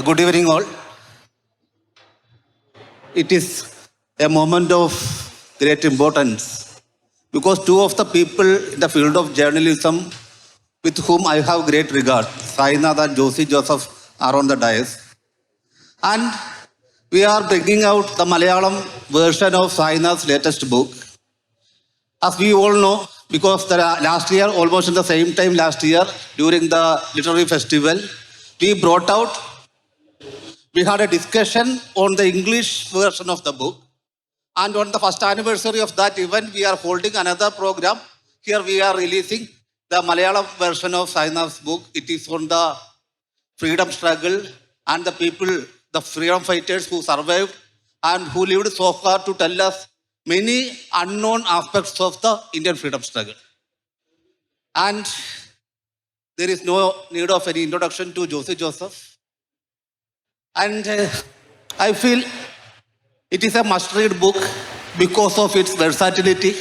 Good evening, all. It is a moment of great importance because two of the people in the field of journalism with whom I have great regard, Sainath and Josy Joseph, are on the dais. And we are bringing out the Malayalam version of Sainath's latest book. As we all know, because last year, almost in the same time last year, during the literary festival, we had a discussion on the English version of the book. And on the first anniversary of that event, we are holding another program. Here we are releasing the Malayalam version of Sainath's book. It is on the freedom struggle and the people, the freedom fighters who survived and who lived so far to tell us many unknown aspects of the Indian freedom struggle. And there is no need of any introduction to Josy Joseph. And I feel it is a must-read book because of its versatility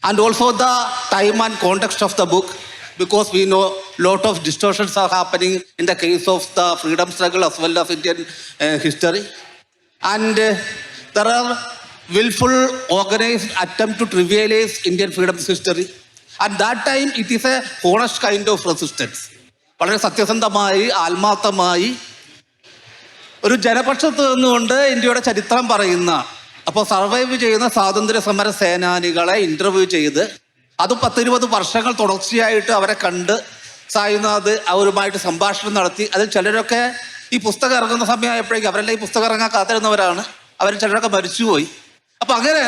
and also the time and context of the book, because we know a lot of distortions are happening in the case of the freedom struggle as well as Indian history. And there are willful, organized attempt to trivialize Indian freedom history. At that time, it is a honest kind of resistance. വളരെ സത്യസന്ധമായി ആത്മാർത്ഥമായി ഒരു ജനപക്ഷത്ത് നിന്നുകൊണ്ട് ഇന്ത്യയുടെ ചരിത്രം പറയുന്ന, അപ്പോൾ survive ചെയ്യുന്ന സ്വാതന്ത്ര്യ സമര സേനാനികളെ ഇന്റർവ്യൂ ചെയ്ത് അത് 10-20 വർഷങ്ങൾ തുടർച്ചയായിട്ട് അവരെ കണ്ട് സായിനാഥ് അവരുമായിട്ട് സംഭാഷണം നടത്തി. അതിൽ ചിലരൊക്കെ ഈ പുസ്തകം ഇറങ്ങുന്ന സമയമായപ്പോഴേക്കും അവരെല്ലാം ഈ പുസ്തകം ഇറങ്ങാൻ കാത്തിരുന്നവരാണ്. അവർ ചിലരൊക്കെ മരിച്ചുപോയി. അപ്പം അങ്ങനെ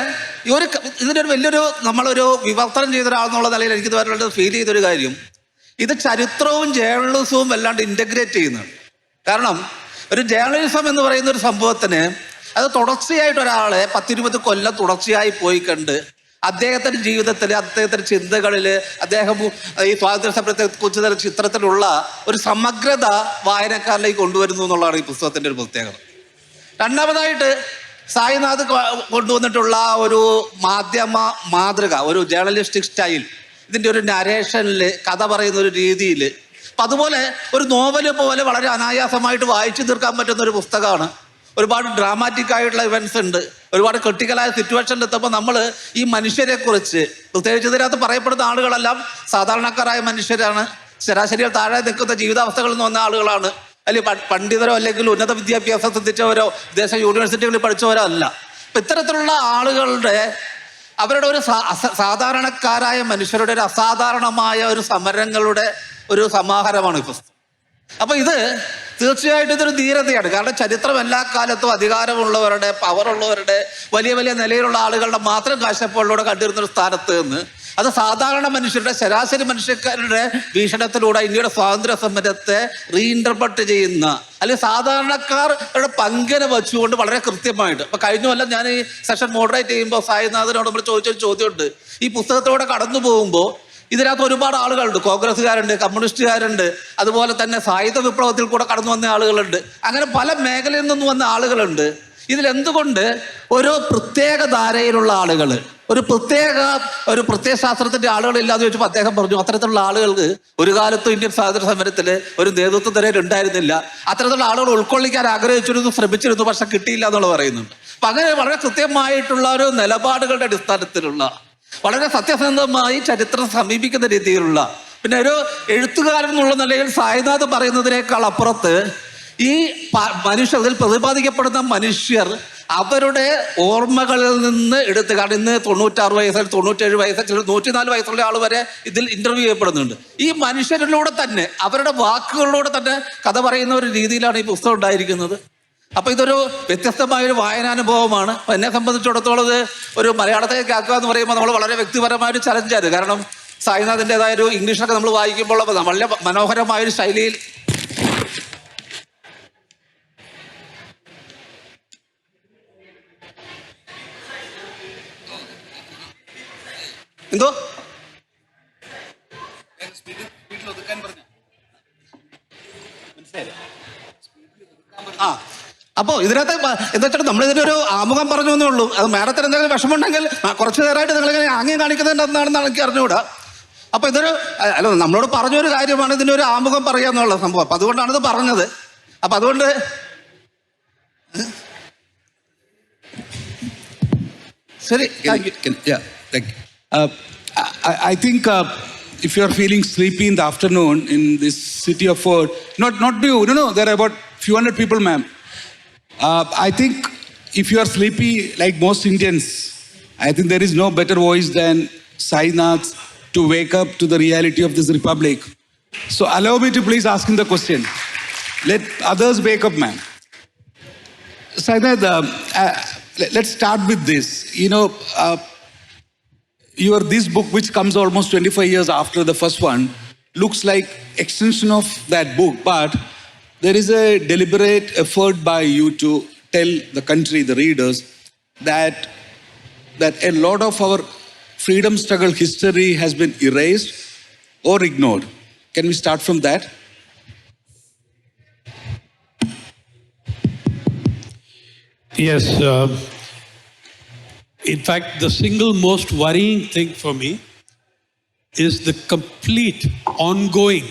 ഇതിനൊരു വലിയൊരു നമ്മളൊരു വിവർത്തനം ചെയ്ത ഒരാളെന്നുള്ള നിലയിൽ എനിക്ക് ഇതുവരെ ഫീൽ ചെയ്തൊരു കാര്യം, ഇത് ചരിത്രവും ജേർണലിസവും വല്ലാണ്ട് ഇൻ്റഗ്രേറ്റ് ചെയ്യുന്നതാണ്. കാരണം ഒരു ജേർണലിസം എന്ന് പറയുന്ന ഒരു സംഭവത്തിന് അത് തുടർച്ചയായിട്ട് ഒരാളെ 10-20 കൊല്ലം തുടർച്ചയായി പോയി കണ്ട് അദ്ദേഹത്തിൻ്റെ ജീവിതത്തിൽ, അദ്ദേഹത്തിൻ്റെ ചിന്തകളിൽ, അദ്ദേഹം ഈ സ്വാതന്ത്ര്യ സമരത്തെ കുറിച്ച് ചിത്രത്തിലുള്ള ഒരു സമഗ്രത വായനക്കാരിലേക്ക് കൊണ്ടുവരുന്നു എന്നുള്ളതാണ് ഈ പുസ്തകത്തിൻ്റെ ഒരു പ്രത്യേകത. രണ്ടാമതായിട്ട് സായിനാഥ് കൊണ്ടുവന്നിട്ടുള്ള ഒരു മാധ്യമ മാതൃക, ഒരു ജേർണലിസ്റ്റിക് സ്റ്റൈൽ, ഇതിൻ്റെ ഒരു നരേഷനിൽ കഥ പറയുന്ന ഒരു രീതിയിൽ, അപ്പം അതുപോലെ ഒരു നോവല് പോലെ വളരെ അനായാസമായിട്ട് വായിച്ചു തീർക്കാൻ പറ്റുന്ന ഒരു പുസ്തകമാണ്. ഒരുപാട് ഡ്രാമാറ്റിക് ആയിട്ടുള്ള ഇവൻറ്റ്സ് ഉണ്ട്. ഒരുപാട് ക്രിട്ടിക്കലായ സിറ്റുവേഷനിൽ എത്തുമ്പോൾ നമ്മൾ ഈ മനുഷ്യരെ കുറിച്ച്, പ്രത്യേകിച്ച് ഇതിനകത്ത് പറയപ്പെടുന്ന ആളുകളെല്ലാം സാധാരണക്കാരായ മനുഷ്യരാണ്, ശരാശരികൾ താഴെ നിൽക്കുന്ന ജീവിതാവസ്ഥകളിൽ നിന്ന് വന്ന ആളുകളാണ്, അല്ലെങ്കിൽ പണ്ഡിതരോ അല്ലെങ്കിൽ ഉന്നത വിദ്യാഭ്യാസം സിദ്ധിച്ചവരോ വിദേശ യൂണിവേഴ്സിറ്റികളിൽ പഠിച്ചവരോ അല്ല. അപ്പം ഇത്തരത്തിലുള്ള ആളുകളുടെ അവരുടെ ഒരു സാധാരണക്കാരായ മനുഷ്യരുടെ ഒരു അസാധാരണമായ ഒരു സമരങ്ങളുടെ ഒരു സമാഹാരമാണ് ഈ പുസ്തകം. അപ്പം ഇത് തീർച്ചയായിട്ടും ഇതൊരു ധീരതയാണ്. കാരണം ചരിത്രം എല്ലാ കാലത്തും അധികാരമുള്ളവരുടെ, പവറുള്ളവരുടെ, വലിയ വലിയ നിലയിലുള്ള ആളുകളുടെ മാത്രം കാഴ്ചപ്പാടിലൂടെ കണ്ടിരുന്നൊരു സ്ഥാനത്ത് നിന്ന് അത് സാധാരണ മനുഷ്യരുടെ, ശരാശരി മനുഷ്യക്കാരുടെ വീക്ഷണത്തിലൂടെ ഇന്ത്യയുടെ സ്വാതന്ത്ര്യ സമരത്തെ റീഇൻ്റർപ്രറ്റ് ചെയ്യുന്ന, അല്ലെങ്കിൽ സാധാരണക്കാരുടെ പങ്കിനെ വെച്ചുകൊണ്ട് വളരെ കൃത്യമായിട്ട്. അപ്പം കഴിഞ്ഞ കൊല്ലം ഞാൻ ഈ സെഷൻ മോഡറേറ്റ് ചെയ്യുമ്പോൾ സായിനാഥിനോട് നമ്മൾ ചോദിച്ചൊരു ചോദ്യമുണ്ട്. ഈ പുസ്തകത്തിലൂടെ കടന്നു പോകുമ്പോൾ ഇതിനകത്ത് ഒരുപാട് ആളുകളുണ്ട്, കോൺഗ്രസ്സുകാരുണ്ട്, കമ്മ്യൂണിസ്റ്റുകാരുണ്ട്, അതുപോലെ തന്നെ സായുധ വിപ്ലവത്തിൽ കൂടെ കടന്നു വന്ന ആളുകളുണ്ട്, അങ്ങനെ പല മേഖലയിൽ നിന്ന് വന്ന ആളുകളുണ്ട്. ഇതിലെന്തുകൊണ്ട് ഒരു പ്രത്യേക ധാരയിലുള്ള ആളുകൾ, ഒരു പ്രത്യയശാസ്ത്രത്തിൻ്റെ ആളുകളില്ലാന്ന് ചോദിച്ചപ്പോൾ അദ്ദേഹം പറഞ്ഞു, അത്തരത്തിലുള്ള ആളുകൾക്ക് ഒരു കാലത്തും ഇന്ത്യൻ സ്വാതന്ത്ര്യ സമരത്തിൽ ഒരു നേതൃത്വ നിരയിൽ ഉണ്ടായിരുന്നില്ല. അത്തരത്തിലുള്ള ആളുകൾ ഉൾക്കൊള്ളിക്കാൻ ആഗ്രഹിച്ചിരുന്നു, ശ്രമിച്ചിരുന്നു, പക്ഷെ കിട്ടിയില്ല എന്നുള്ള പറയുന്നുണ്ട്. അപ്പം അങ്ങനെ വളരെ കൃത്യമായിട്ടുള്ള ഒരു നിലപാടുകളുടെ അടിസ്ഥാനത്തിലുള്ള, വളരെ സത്യസന്ധമായി ചരിത്രം സമീപിക്കുന്ന രീതിയിലുള്ള, പിന്നെ ഒരു എഴുത്തുകാരൻ എന്നുള്ള നിലയിൽ സായിനാഥ് പറയുന്നതിനേക്കാൾ അപ്പുറത്ത് ഈ മനുഷ്യരിൽ പ്രതിപാദിക്കപ്പെടുന്ന മനുഷ്യർ അവരുടെ ഓർമ്മകളിൽ നിന്ന് എടുത്ത്, കാരണം ഇന്ന് 96 വയസ്സിൽ 97 വയസ്സിൽ ചില 104 വയസ്സുള്ള ആൾ വരെ ഇതിൽ ഇന്റർവ്യൂ ചെയ്യപ്പെടുന്നുണ്ട്. ഈ മനുഷ്യരിലൂടെ തന്നെ, അവരുടെ വാക്കുകളിലൂടെ തന്നെ കഥ പറയുന്ന ഒരു രീതിയിലാണ് ഈ പുസ്തകം ഉണ്ടായിരിക്കുന്നത്. അപ്പോൾ ഇതൊരു വ്യത്യസ്തമായൊരു വായനാനുഭവമാണ്. എന്നെ സംബന്ധിച്ചിടത്തോളം ഇത് ഒരു മലയാളത്തിലേക്ക് ആക്കുക എന്ന് പറയുമ്പോൾ നമ്മൾ വളരെ വ്യക്തിപരമായൊരു ചലഞ്ചായിരുന്നു. കാരണം സായിനാഥിൻ്റെതായ ഒരു ഇംഗ്ലീഷൊക്കെ നമ്മൾ വായിക്കുമ്പോൾ വളരെ മനോഹരമായൊരു ശൈലിയിൽ എന്തോ അപ്പോൾ ഇതിനകത്ത് എന്താ വെച്ചാൽ നമ്മളിതിനൊരു ആമുഖം പറഞ്ഞു എന്നേ ഉള്ളൂ. അത് മാഡത്തിന് എന്തെങ്കിലും വിഷമമുണ്ടെങ്കിൽ കുറച്ച് നേരമായിട്ട് നിങ്ങളിങ്ങനെ ആംഗ്യം കാണിക്കുന്നത് എന്താണെന്നാണ് എനിക്ക് അറിഞ്ഞുകൂടാ. അപ്പോൾ ഇതൊരു നമ്മളോട് പറഞ്ഞൊരു കാര്യമാണ്, ഇതിനൊരു ആമുഖം പറയുക എന്നുള്ള സംഭവം. അപ്പം അതുകൊണ്ടാണ് ഇത് പറഞ്ഞത്. അപ്പം അതുകൊണ്ട് ശരി. I think if you are feeling sleepy in the afternoon in this city of four, not you, no, there are about few hundred people, ma'am. I think if you are sleepy like most Indians, I think there is no better voice than Sainath to wake up to the reality of this republic. So allow me to please ask him the question. Let others wake up, ma'am. Sainath, let's start with this. You know, this book, which comes almost 25 years after the first one, looks like extension of that book, but there is a deliberate effort by you to tell the country, the readers, that a lot of our freedom struggle history has been erased or ignored. Can we start from that? Yes. In fact, the single most worrying thing for me is the complete ongoing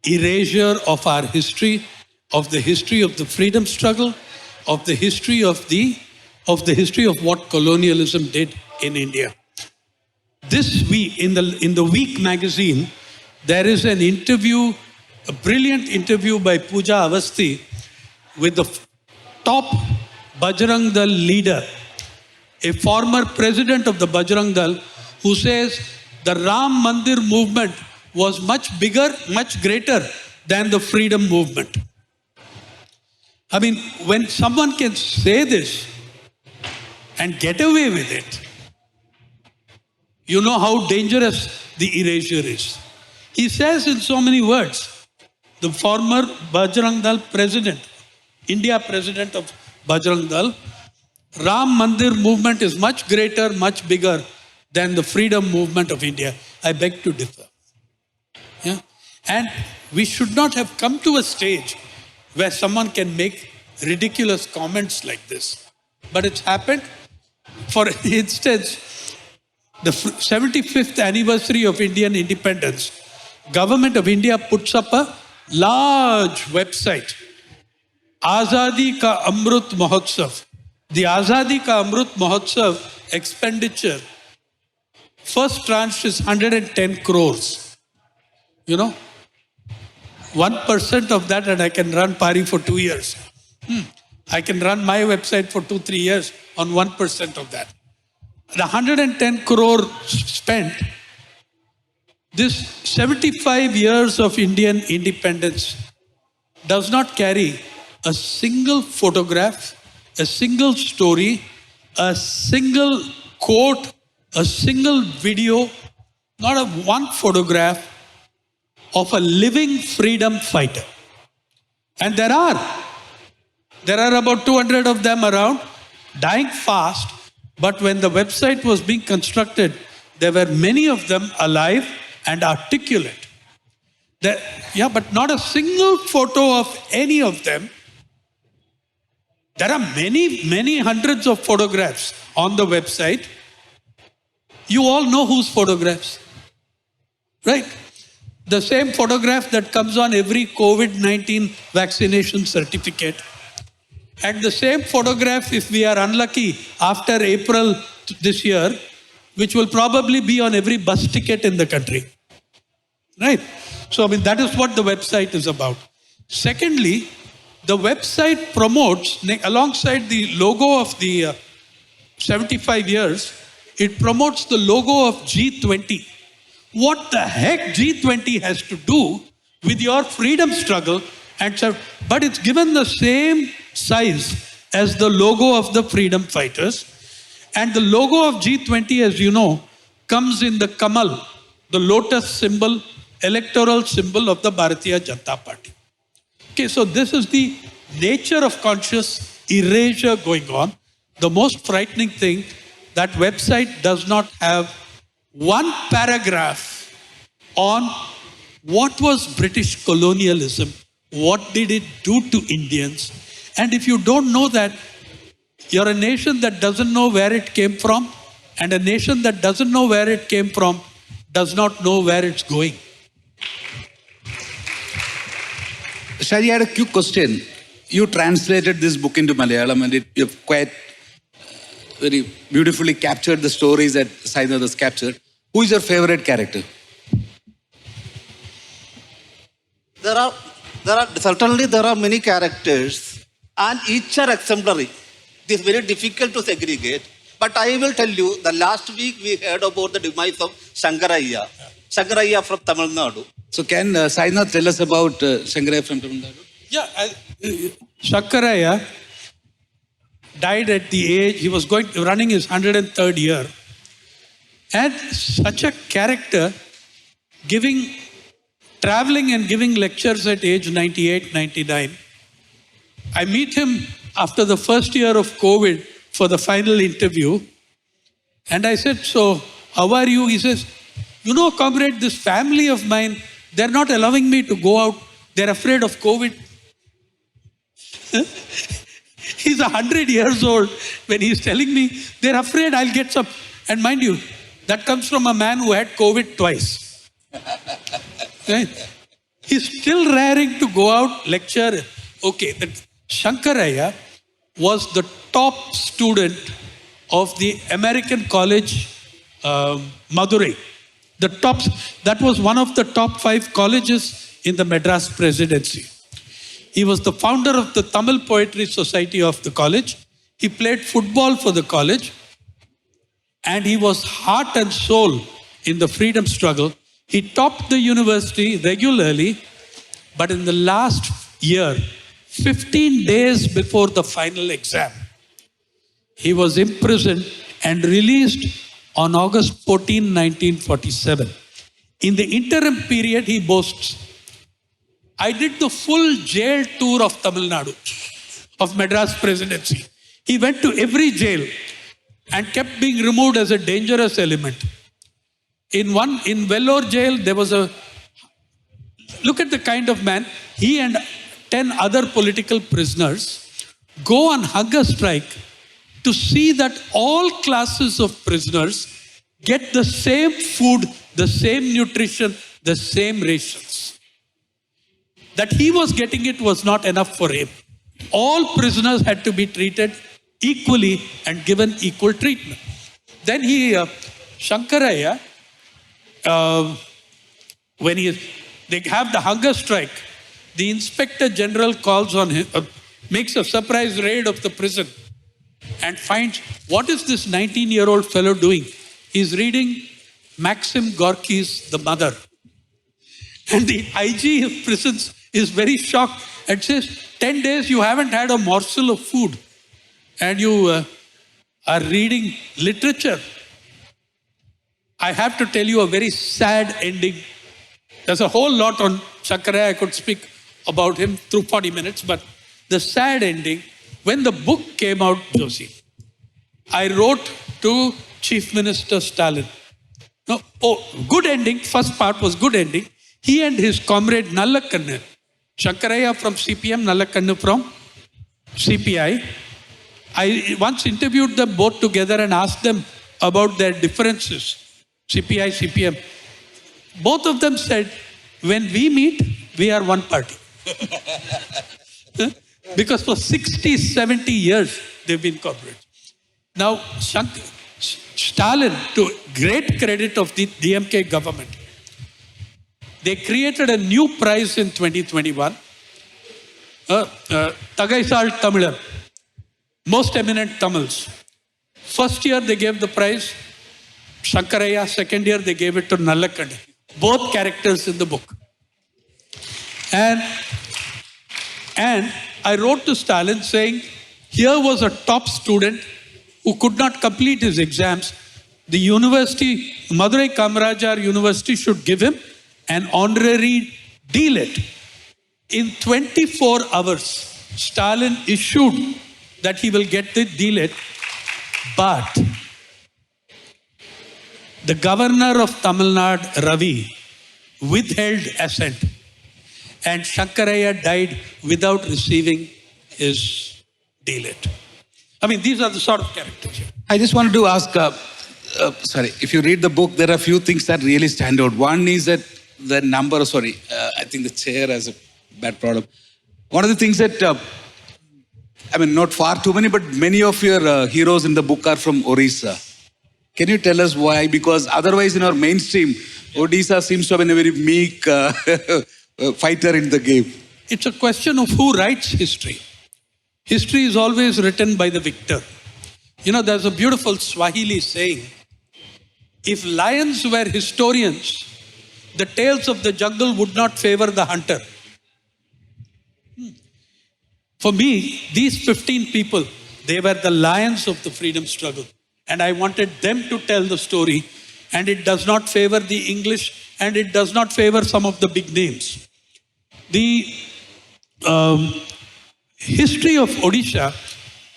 erasure of our history, of the history of the freedom struggle, of the history of what colonialism did in India. This week, in the Week magazine, there is an interview, a brilliant interview by Pooja Avasthi with the top Bajrang Dal leader, a former president of the Bajrang Dal, who says the Ram Mandir movement was much bigger, much greater than the freedom movement. I mean, when someone can say this and get away with it, you know how dangerous the erasure is. He says in so many words, the former Bajrang Dal president, India president of Bajrang Dal, Ram Mandir movement is much greater, much bigger than the freedom movement of India. I beg to differ. Yeah? And we should not have come to a stage where someone can make ridiculous comments like this. But it's happened. For instance, the 75th anniversary of Indian independence, Government of India puts up a large website, Azadi Ka Amrut Mahotsav. The Azadi Ka Amrut Mahotsav expenditure, first tranche is 110 crores. You know, 1% of that and I can run Pari for 2 years. I can run my website for 2-3 years on 1% of that. The 110 crore spent, this 75 years of Indian independence does not carry a single photograph, a single story, a single quote, a single video, not one photograph of a living freedom fighter. And there are about 200 of them around, dying fast, but when the website was being constructed, there were many of them alive and articulate. But not a single photo of any of them. There are many, many hundreds of photographs on the website. You all know whose photographs, right? The same photograph that comes on every COVID-19 vaccination certificate. And the same photograph, if we are unlucky, after April this year, which will probably be on every bus ticket in the country. Right? So, I mean, that is what the website is about. Secondly, the website promotes, alongside the logo of the 75 years, it promotes the logo of G20. What the heck G20 has to do with your freedom struggle? But it's given the same size as the logo of the freedom fighters. And the logo of G20, as you know, comes in the Kamal, the lotus symbol, electoral symbol of the Bharatiya Janata Party. Okay, so this is the nature of conscious erasure going on. The most frightening thing, that website does not have one paragraph on what was British colonialism, what did it do to Indians. And if you don't know that, you're a nation that doesn't know where it came from, and a nation that doesn't know where it came from does not know where it's going. Shaji, I had a quick question. You translated this book into Malayalam and you've quite very beautifully captured the stories that Sainath has captured. Who is your favorite character? Certainly there are many characters and each are exemplary. It is very difficult to segregate. But I will tell you, the last week we heard about the demise of Shankaraya. Shankaraya from Tamil Nadu. So can Sainath tell us about Shankaraya from Tamil Nadu? Yeah, Shankaraya died at the age, he was running his 103rd year. And such a character, traveling and giving lectures at age 98, 99. I meet him after the first year of COVID for the final interview. And I said, so how are you? He says, you know, comrade, this family of mine, they're not allowing me to go out. They're afraid of COVID. He's 100 years old when he's telling me, they're afraid I'll get some. And mind you, that comes from a man who had COVID twice. Right? He's still raring to go out, lecture. Okay, that Shankaraya was the top student of the American College, Madurai. That was one of the top 5 colleges in the Madras Presidency. He was the founder of the Tamil Poetry Society of the college. He played football for the college. And he was heart and soul in the freedom struggle. He topped the university regularly. But in the last year, 15 days before the final exam, he was imprisoned and released on August 14, 1947. In the interim period, he boasts, I did the full jail tour of Tamil Nadu, of Madras Presidency. He went to every jail and kept being removed as a dangerous element. In Vellore jail, there was look at the kind of man, he and 10 other political prisoners go on hunger strike to see that all classes of prisoners get the same food, the same nutrition, the same rations. That he was getting it was not enough for him. All prisoners had to be treated equally and given equal treatment. Then Shankaraya, when they have the hunger strike, the Inspector General calls on him, makes a surprise raid of the prison and finds, what is this 19-year-old fellow doing? He's reading Maxim Gorky's The Mother. And the IG of prisons is very shocked and says, 10 days you haven't had a morsel of food and you are reading literature. I have to tell you a very sad ending. There's a whole lot on Shankaraya. I could speak about him through 40 minutes, but the sad ending, when the book came out, Josy, I wrote to Chief Minister Stalin. Good ending. First part was good ending. He and his comrade Nallakkannu, Shankaraya from CPM, Nallakkannu from CPI. I once interviewed them both together and asked them about their differences, CPI, CPM. Both of them said, when we meet, we are one party. Because for 60, 70 years, they've been comrades. Now, Stalin, to great credit of the DMK government, they created a new prize in 2021, Tagaisal Tamilan, most eminent Tamils. First year they gave the prize Shankaraya, second year they gave it to Nallakkannu. Both characters in the book. And I wrote to Stalin saying, here was a top student who could not complete his exams. The university, Madurai Kamarajar University should give him an honorary D.Litt. In 24 hours, Stalin issued that he will get the D.Litt, but the governor of Tamil Nadu, Ravi, withheld assent. And Shankaraya died without receiving his D.Litt. I mean, these are the sort of characters here. I just wanted to ask, if you read the book, there are a few things that really stand out. One is that the number, I think the chair has a bad problem. One of the things that, I mean, not far too many, but many of your heroes in the book are from Orissa. Can you tell us why? Because otherwise in our mainstream, Odisha seems to have been a very meek fighter in the game. It's a question of who writes history. History is always written by the victor. You know, there's a beautiful Swahili saying, if lions were historians, the tales of the jungle would not favor the hunter. For me, these 15 people, they were the lions of the freedom struggle. And I wanted them to tell the story. And it does not favor the English, and it does not favor some of the big names. The history of Odisha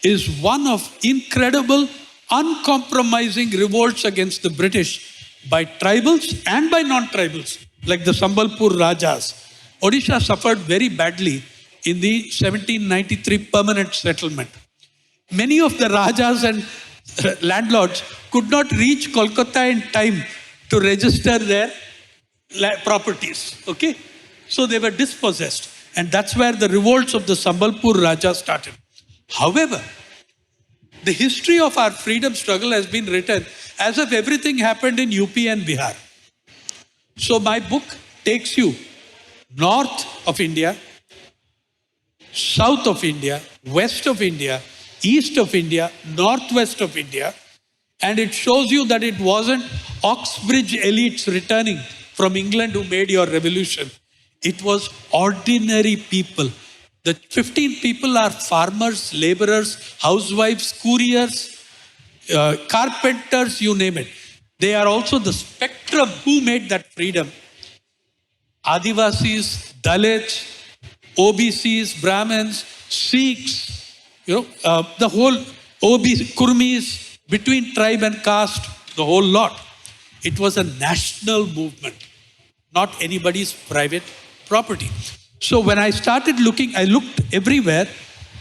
is one of incredible, uncompromising revolts against the British by tribals and by non-tribals, like the Sambalpur Rajas. Odisha suffered very badly in the 1793 permanent settlement. Many of the Rajas and landlords could not reach Kolkata in time to register their properties. Okay? So they were dispossessed. And that's where the revolts of the Sambalpur Raja started. However, the history of our freedom struggle has been written as if everything happened in UP and Bihar. So my book takes you north of India, south of India, west of India, east of India, northwest of India, and it shows you that it wasn't Oxbridge elites returning from England who made your revolution. It was ordinary people. The 15 people are farmers, laborers, housewives, couriers, carpenters, you name it. They are also the spectrum who made that freedom. Adivasis, Dalits, OBCs, Brahmins, Sikhs, the whole Kurmis, between tribe and caste, the whole lot. It was a national movement, not anybody's private property. So when I started looking, I looked everywhere.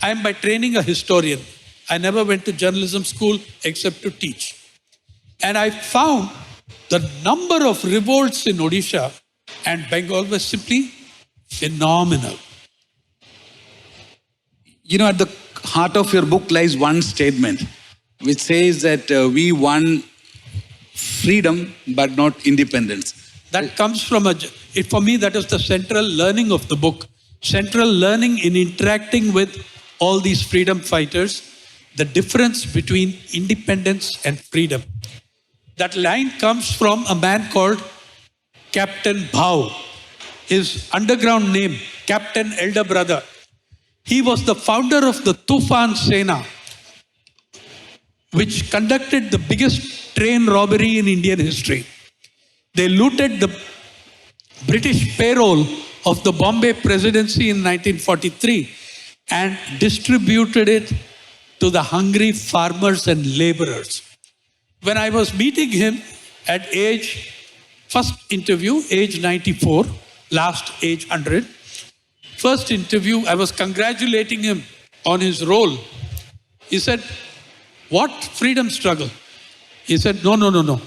I am by training a historian. I never went to journalism school except to teach. And I found the number of revolts in Odisha and Bengal was simply phenomenal. You know, at the heart of your book lies one statement, which says that we won freedom but not independence. That comes from for me, that is the central learning of the book. Central learning in interacting with all these freedom fighters, the difference between independence and freedom. That line comes from a man called Captain Bhau. His underground name, Captain Elder Brother. He was the founder of the Tufan Sena, which conducted the biggest train robbery in Indian history. They looted the British payroll of the Bombay Presidency in 1943 and distributed it to the hungry farmers and laborers. When I was meeting him at first interview, age 94, last age 100, first interview, I was congratulating him on his role. He said, "What freedom struggle?" He said, No.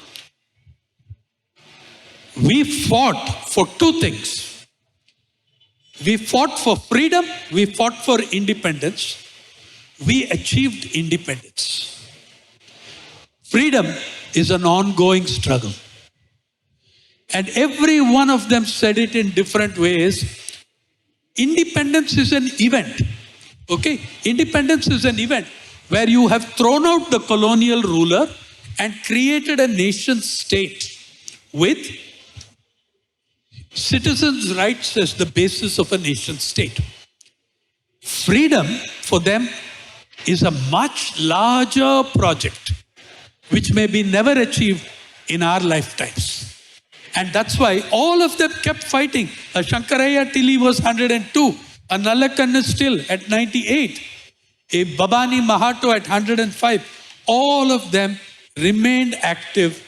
We fought for two things. We fought for freedom, we fought for independence. We achieved independence. Freedom is an ongoing struggle. And every one of them said it in different ways. Independence is an event. Okay? Independence is an event where you have thrown out the colonial ruler and created a nation state with citizens' rights as the basis of a nation state. Freedom for them is a much larger project which may be never achieved in our lifetimes. And that's why all of them kept fighting. A Shankaraya till he was 102, a Nalakan is still at 98, a Babani Mahato at 105. All of them remained active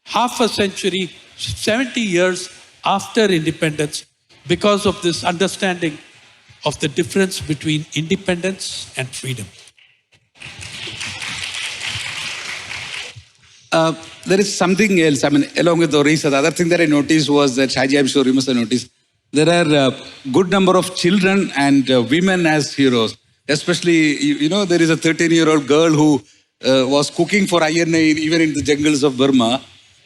half a century, 70 years after independence because of this understanding of the difference between independence and freedom. There is something else. I mean, along with Orissa, the other thing that I noticed was that, Shaji, I'm sure you must have noticed, there are a good number of children and women as heroes. Especially, there is a 13-year-old girl who was cooking for INA even in the jungles of Burma.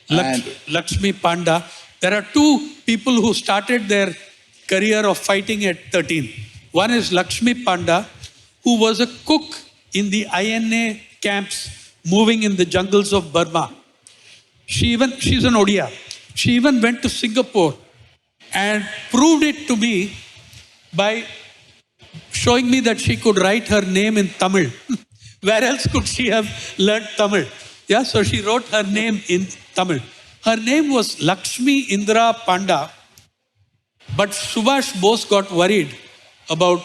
And Lakshmi Panda. There are two people who started their career of fighting at 13. One is Lakshmi Panda, who was a cook in the INA camps moving in the jungles of Burma. She's an Odia. She even went to Singapore and proved it to me by showing me that she could write her name in Tamil. Where else could she have learned Tamil? Yeah, so she wrote her name in Tamil. Her name was Lakshmi Indra Panda, but Subhash Bose got worried about,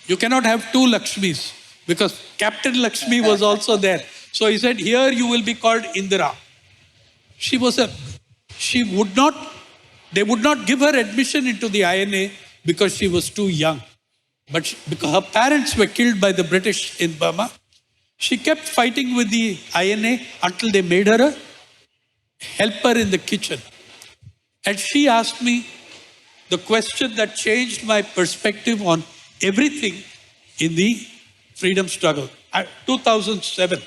you cannot have two Lakshmis, because Captain Lakshmi was also there. So he said, here you will be called Indira. They would not give her admission into the INA because she was too young. But because her parents were killed by the British in Burma, she kept fighting with the INA until they made her a helper in the kitchen. And she asked me the question that changed my perspective on everything in the freedom struggle. 2007,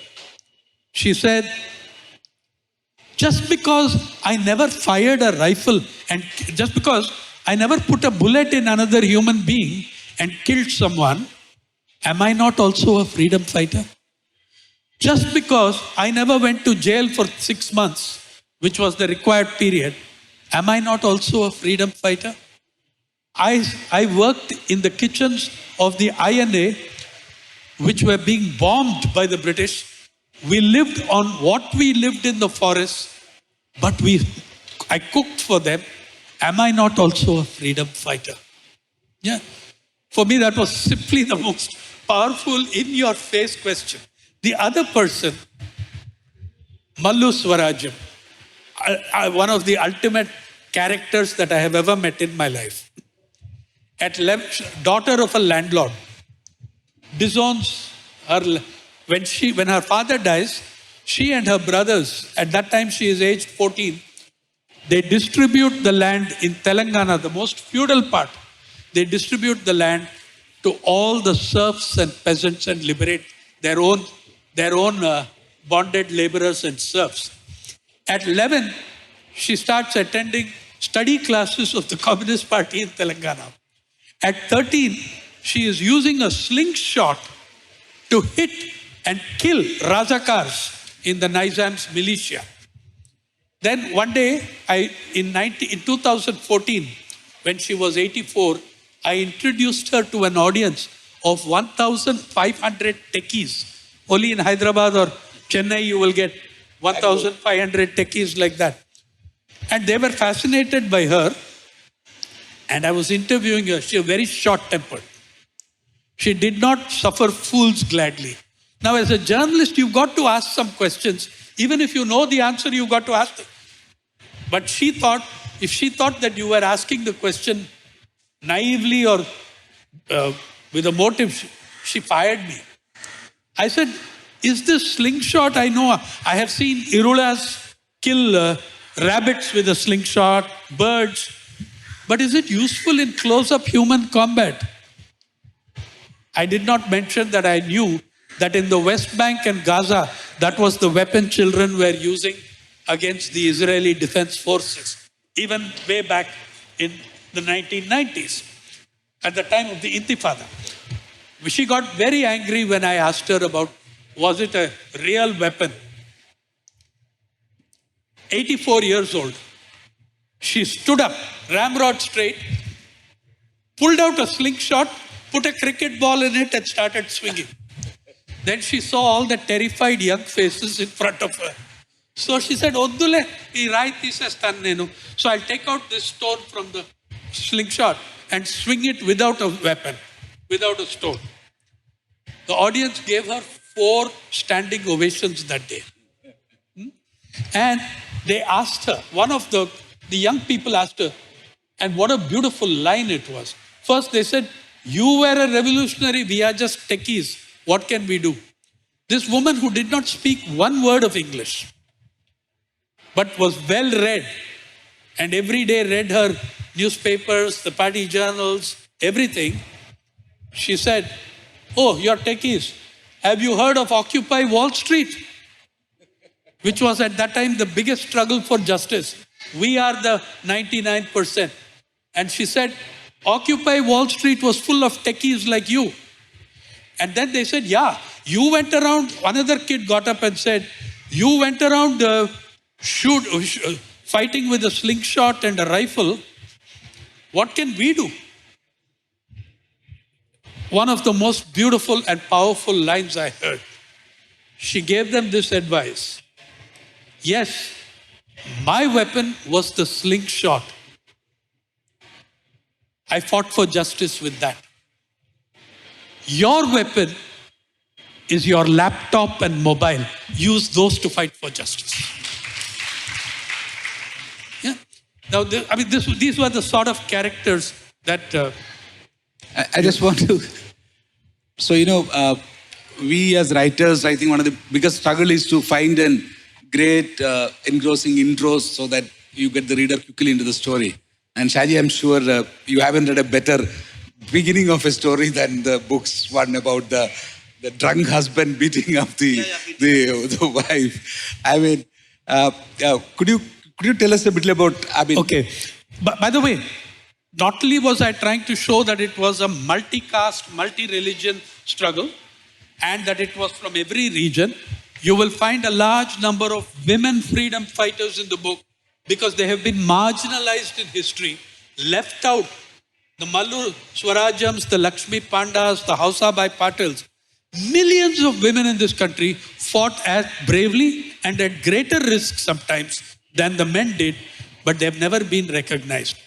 she said, just because I never fired a rifle and just because I never put a bullet in another human being and killed someone, am I not also a freedom fighter? Just because I never went to jail for 6 months, which was the required period, am I not also a freedom fighter? I worked in the kitchens of the INA, which were being bombed by the British. We lived on what we lived in the forest, but I cooked for them. Am I not also a freedom fighter? Yeah. For me, that was simply the most powerful in-your-face question. The other person, Mallu Swarajam, one of the ultimate characters that I have ever met in my life. Daughter of a landlord, disowns her. When her father dies, she and her brothers, at that time she is aged 14, they distribute the land in Telangana, the most feudal part. They distribute the land to all the serfs and peasants and liberate their own bonded laborers and serfs. At 11, she starts attending study classes of the Communist Party in Telangana. At 13, she is using a slingshot to hit and kill Razakars in the Nizam's militia. Then one day, in 2014, when she was 84, I introduced her to an audience of 1,500 techies. Only in Hyderabad or Chennai, you will get 1,500 techies like that. And they were fascinated by her. And I was interviewing her. She was very short-tempered. She did not suffer fools gladly. Now, as a journalist, you've got to ask some questions. Even if you know the answer, you've got to ask them. But if she thought that you were asking the question naively or with a motive, she fired me. I said, is this slingshot? I know I have seen Irulas kill rabbits with a slingshot, birds. But is it useful in close-up human combat? I did not mention that I knew that in the West Bank and Gaza, that was the weapon children were using against the Israeli Defense Forces, even way back in the 1990s, at the time of the Intifada. She got very angry when I asked her about, was it a real weapon? 84 years old. She stood up, ramrod straight, pulled out a slingshot, put a cricket ball in it and started swinging. Then she saw all the terrified young faces in front of her. So she said, Oddule, so I'll take out this stone from the slingshot and swing it without a weapon, without a stone. The audience gave her 4 standing ovations that day. And they asked her, one of the young people asked her, and what a beautiful line it was. First they said, you were a revolutionary, we are just techies. What can we do? This woman who did not speak one word of English, but was well read, and every day read her newspapers, the party journals, everything. She said, "Oh, you're techies. Have you heard of Occupy Wall Street?" Which was at that time the biggest struggle for justice. We are the 99%. And she said, Occupy Wall Street was full of techies like you. And then they said, yeah, you went around, another kid got up and said, you went around fighting with a slingshot and a rifle. What can we do? One of the most beautiful and powerful lines I heard. She gave them this advice. Yes, my weapon was the slingshot. I fought for justice with that. Your weapon is your laptop and mobile. Use those to fight for justice. Yeah. Now, these were the sort of characters that. I just want to. So, we as writers, I think one of the biggest struggle is to find a great engrossing intros so that you get the reader quickly into the story. And Shaji, I'm sure you haven't read a better beginning of a story than the books one about the drunk husband beating up the wife. I mean, could you tell us a bit about? Okay, but by the way, not only was I trying to show that it was a multi-caste, multi-religion struggle, and that it was from every region, you will find a large number of women freedom fighters in the book because they have been marginalized in history, left out. The Mallu Swarajams, the Lakshmi Pandas, the Hausabai Patils, millions of women in this country fought as bravely and at greater risk sometimes than the men did, but they have never been recognized.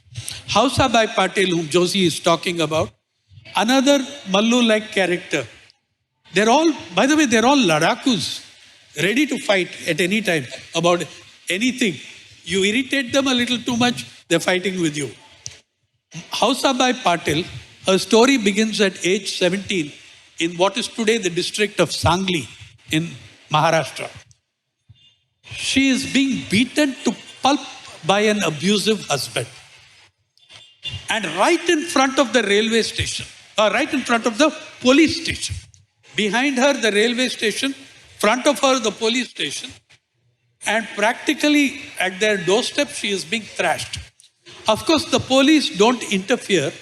Hausabai Patil, whom Josy is talking about, another Mallu-like character. They're all, by the way, they're all Ladakus, ready to fight at any time about anything. You irritate them a little too much, they're fighting with you. Hausabai Patil, her story begins at age 17 in what is today the district of Sangli in Maharashtra. She is being beaten to pulp by an abusive husband. And right in front of the railway station, right in front of the police station. Behind her, the railway station, front of her, the police station. And practically at their doorstep, she is being thrashed. Of course, the police don't interfere.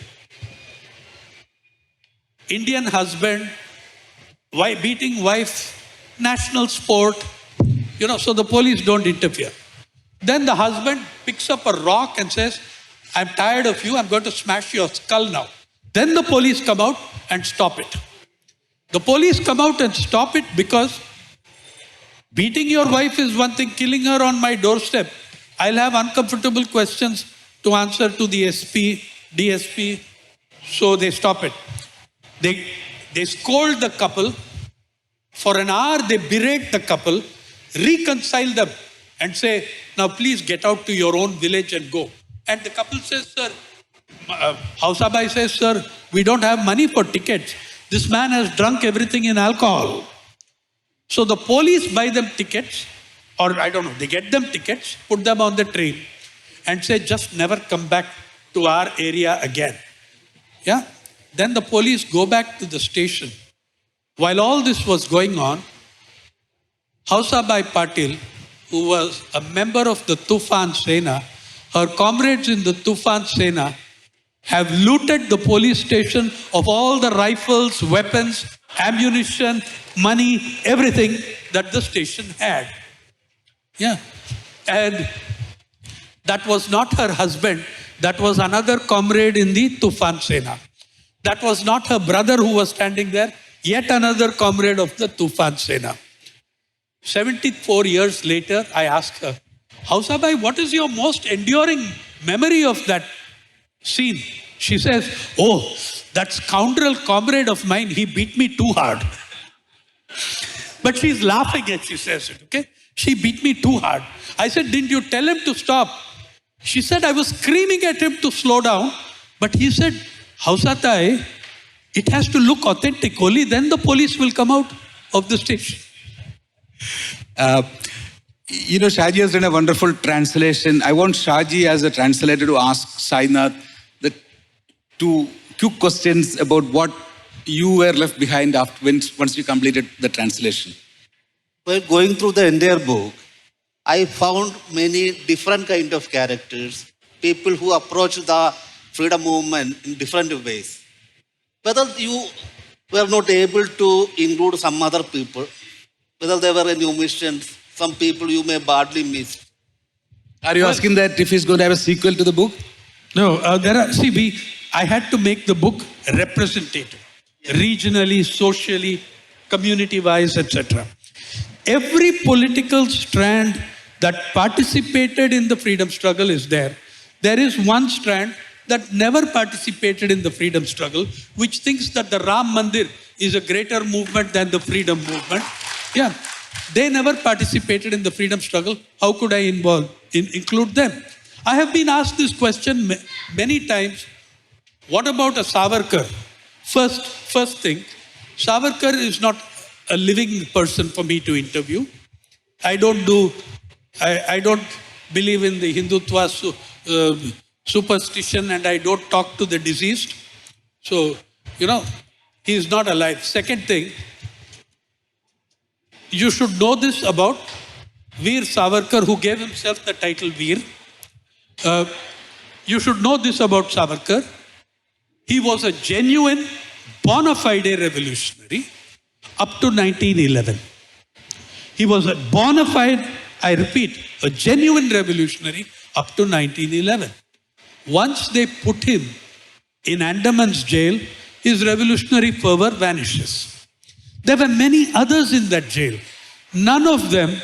Indian husband, beating wife, national sport, so the police don't interfere. Then the husband picks up a rock and says, I'm tired of you, I'm going to smash your skull now. Then the police come out and stop it. The police come out and stop it because beating your wife is one thing, killing her on my doorstep. I'll have uncomfortable questions to answer to the SP, DSP, so they stop it. They scold the couple. For an hour, they berate the couple, reconcile them, and say, now please get out to your own village and go. And the couple says, sir, Hausabai says, sir, we don't have money for tickets. This man has drunk everything in alcohol. So the police buy them tickets, or I don't know, they get them tickets, put them on the train, and say, just never come back to our area again. Yeah? Then the police go back to the station. While all this was going on, Hausabai Patil, who was a member of the Tufan Sena, her comrades in the Tufan Sena have looted the police station of all the rifles, weapons, ammunition, money, everything that the station had. Yeah. And that was not her husband. That was another comrade in the Tufan Sena. That was not her brother who was standing there. Yet another comrade of the Tufan Sena. 74 years later, I asked her, Hausabai, what is your most enduring memory of that scene? She says, oh, that scoundrel comrade of mine, he beat me too hard. But she's laughing as she says it, okay? She beat me too hard. I said, didn't you tell him to stop? She said, I was screaming at him to slow down. But he said, Hausatai, it has to look authentic. Only then the police will come out of the station. You know, Shaji has done a wonderful translation. I want Shaji as a translator to ask Sainath the two quick questions about what you were left behind after once you completed the translation. While going through the entire book, I found many different kind of characters, people who approach the freedom movement in different ways. Whether you were not able to include some other people, whether they were any omissions, some people you may badly miss. Are you asking that if he's going to have a sequel to the book? No, I had to make the book representative, regionally, socially, community-wise, etc. Every political strand that participated in the freedom struggle is there. There is one strand that never participated in the freedom struggle, which thinks that the Ram Mandir is a greater movement than the freedom movement. Yeah, they never participated in the freedom struggle. How could I include them? I have been asked this question many times. What about a Savarkar? First thing, Savarkar is not a living person for me to interview. I don't believe in the Hindutva superstition, and I don't talk to the deceased. So, he is not alive. Second thing, you should know this about Veer Savarkar, who gave himself the title Veer. You should know this about Savarkar. He was a genuine, bona fide revolutionary up to 1911. He was a bona fide, I repeat, a genuine revolutionary up to 1911. Once they put him in Andaman's jail, his revolutionary fervor vanishes. There were many others in that jail. None of them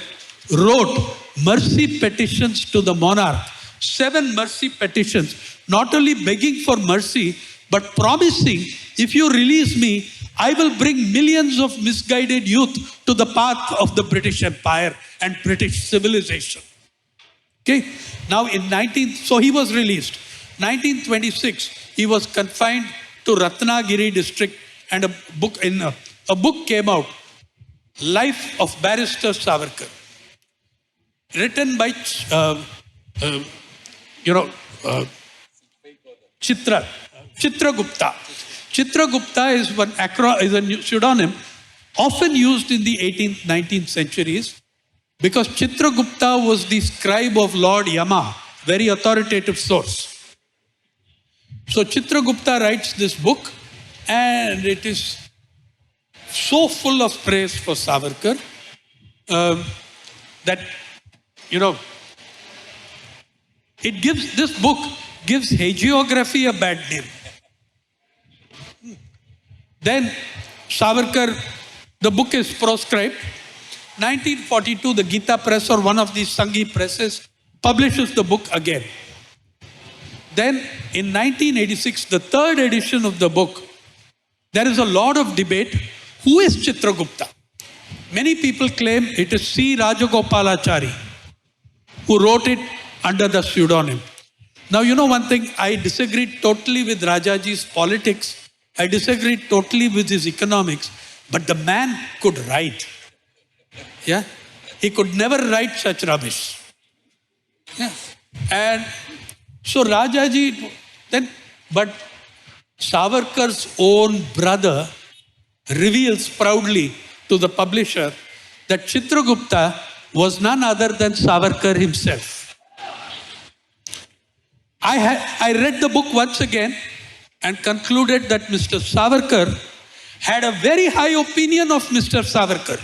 wrote mercy petitions to the monarch. 7 mercy petitions, not only begging for mercy, but promising, if you release me, I will bring millions of misguided youth to the path of the British Empire and British civilization. Okay, now so he was released. 1926, he was confined to Ratnagiri district, and a book came out, Life of Barrister Savarkar, written by Chitra Gupta. Chitra Gupta is a pseudonym often used in the 18th, 19th centuries, because Chitra Gupta was the scribe of Lord Yama, very authoritative source. So Chitra Gupta writes this book, and it is so full of praise for Savarkar that, this book gives hagiography a bad name. Then Savarkar, the book is proscribed. 1942, the Gita Press, or one of these Sanghi presses, publishes the book again. Then in 1986, the 3rd edition of the book, there is a lot of debate. Who is Chitragupta? Many people claim it is C. Rajagopalachari, who wrote it under the pseudonym. Now, one thing, I disagree totally with Rajaji's politics. I disagree totally with his economics, but the man could write. Yeah, he could never write such rubbish. Yeah, and so Rajaji but Savarkar's own brother reveals proudly to the publisher that Chitragupta was none other than Savarkar himself. I read the book once again and concluded that Mr. Savarkar had a very high opinion of Mr. Savarkar.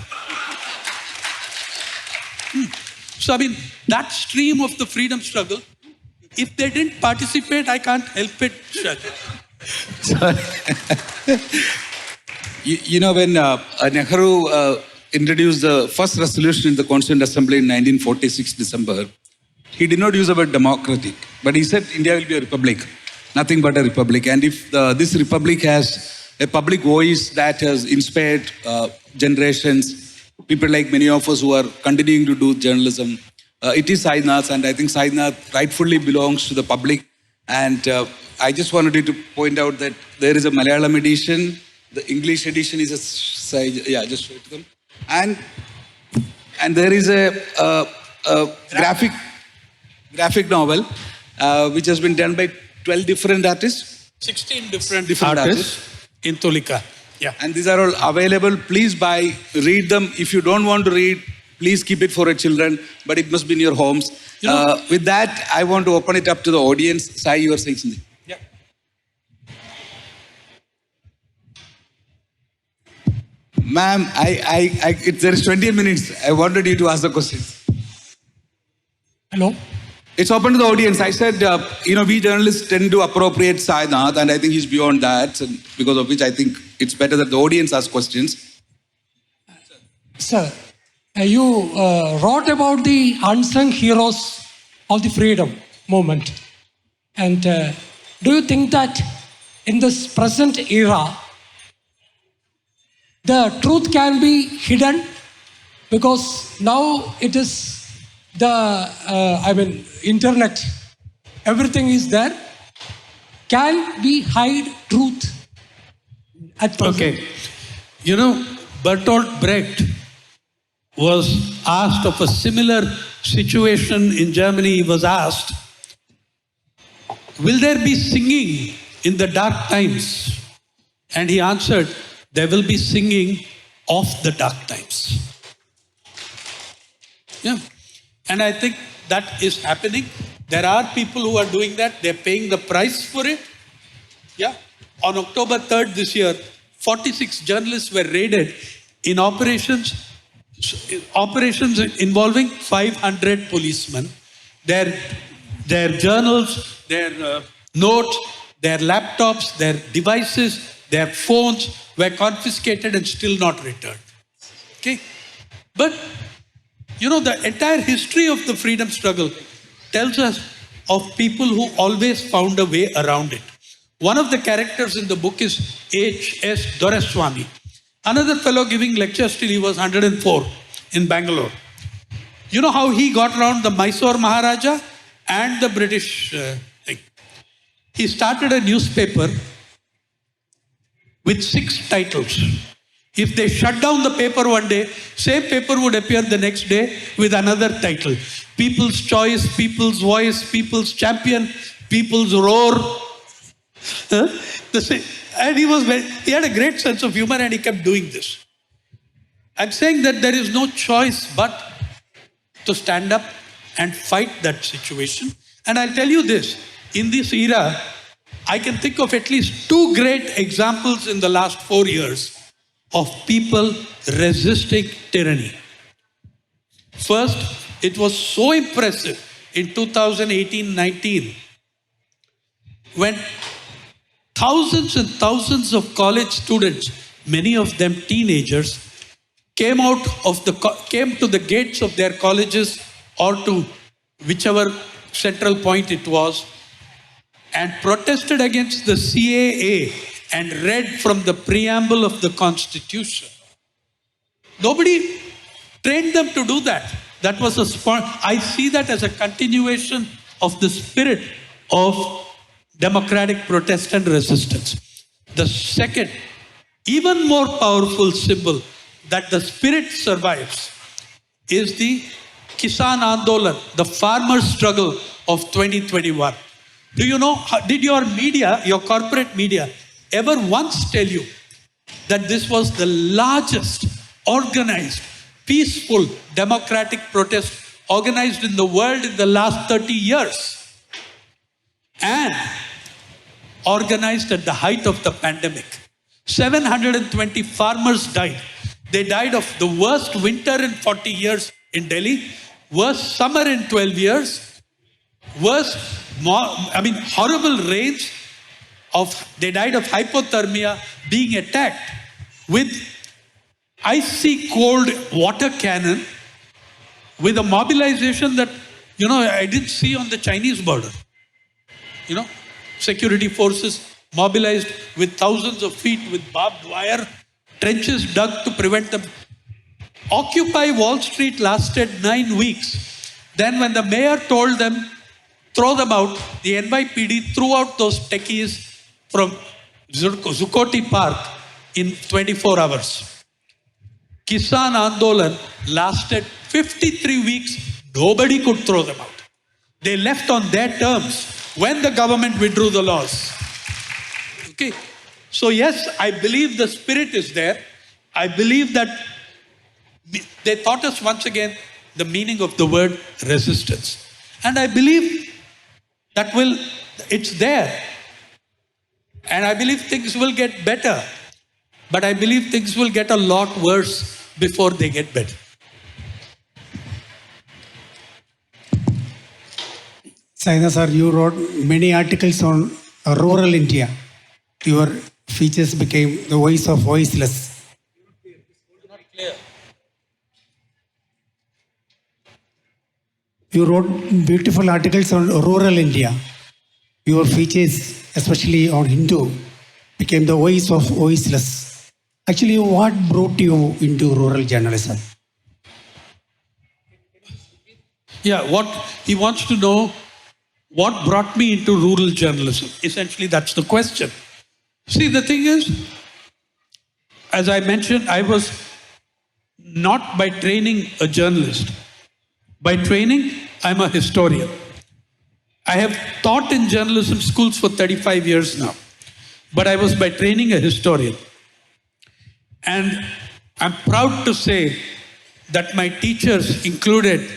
So, that stream of the freedom struggle, if they didn't participate, I can't help it. When Nehru introduced the first resolution in the Constituent Assembly in 1946 December, he did not use the word democratic, but he said India will be a republic, nothing but a republic. And if this republic has a public voice that has inspired generations, people like many of us who are continuing to do journalism, it is Sainath, and I think Sainath rightfully belongs to the public. And I just wanted to point out that there is a Malayalam edition, the English edition is just show it to them. And there is a graphic novel, which has been done by 12 different artists. 16 different Different artists in Tulika. Yeah. And these are all available. Please buy, read them. If you don't want to read, please keep it for your children, but it must be in your homes. You know- With that, I want to open it up to the audience. Sai, you are saying something. Yeah. Ma'am, there is 20 minutes. I wanted you to ask the questions. Hello. It's open to the audience. I said, we journalists tend to appropriate Sainath, and I think he's beyond that, and because of which I think it's better that the audience asks questions. Sir, you wrote about the unsung heroes of the freedom movement. And do you think that in this present era, the truth can be hidden? Because now it is internet, everything is there. Can we hide truth at present? Okay. You know, Bertolt Brecht was asked of a similar situation in Germany. He was asked, will there be singing in the dark times? And he answered, there will be singing of the dark times. Yeah. And I think that is happening. There are people who are doing that. They're paying the price for it. Yeah. On October 3rd this year, 46 journalists were raided in operations involving 500 policemen. Their journals, their notes, their laptops, their devices, their phones were confiscated and still not returned. Okay? But you know, the entire history of the freedom struggle tells us of people who always found a way around it. One of the characters in the book is H.S. Doreswamy, another fellow giving lectures till he was 104 in Bangalore. You know how he got around the Mysore Maharaja and the British thing? He started a newspaper with 6 titles. If they shut down the paper one day, same paper would appear the next day with another title. People's Choice, People's Voice, People's Champion, People's Roar. And he had a great sense of humor and he kept doing this. I'm saying that there is no choice but to stand up and fight that situation. And I'll tell you this, in this era, I can think of at least 2 great examples in the last 4 years of people resisting tyranny. First, it was so impressive in 2018-19 when thousands and thousands of college students, many of them teenagers, came to the gates of their colleges or to whichever central point it was and protested against the CAA and read from the preamble of the Constitution. Nobody trained them to do that. That was I see that as a continuation of the spirit of democratic protest and resistance. The second, even more powerful symbol that the spirit survives is the Kisan Andolan, the farmer struggle of 2021. Do you know, did your media, your corporate media, ever once tell you that this was the largest organized, peaceful, democratic protest organized in the world in the last 30 years? And organized at the height of the pandemic. 720 farmers died. They died of the worst winter in 40 years in Delhi, worst summer in 12 years, horrible rains. They died of hypothermia, being attacked with icy cold water cannon, with a mobilization that, I didn't see on the Chinese border. Security forces mobilized with thousands of feet with barbed wire, trenches dug to prevent them. Occupy Wall Street lasted 9 weeks. Then when the mayor told them, throw them out, the NYPD threw out those techies from Zuccotti Park in 24 hours. Kisan Andolan lasted 53 weeks Nobody could throw them out. They left on their terms when the government withdrew the laws. Okay. So yes, I believe the spirit is there. I believe that they taught us once again the meaning of the word resistance. And I believe that it's there. And I believe things will get better. But I believe things will get a lot worse before they get better. Sainath sir, you wrote many articles on rural India. Your features became the voice of voiceless. You wrote beautiful articles on rural India. Your features, especially on Hindu, became the voice of voiceless. Actually, what brought you into rural journalism? Yeah, what he wants to know, what brought me into rural journalism? Essentially, that's the question. See, the thing is, as I mentioned, I was not by training a journalist. By training, I'm a historian. I have taught in journalism schools for 35 years now, but I was by training a historian. And I'm proud to say that my teachers included,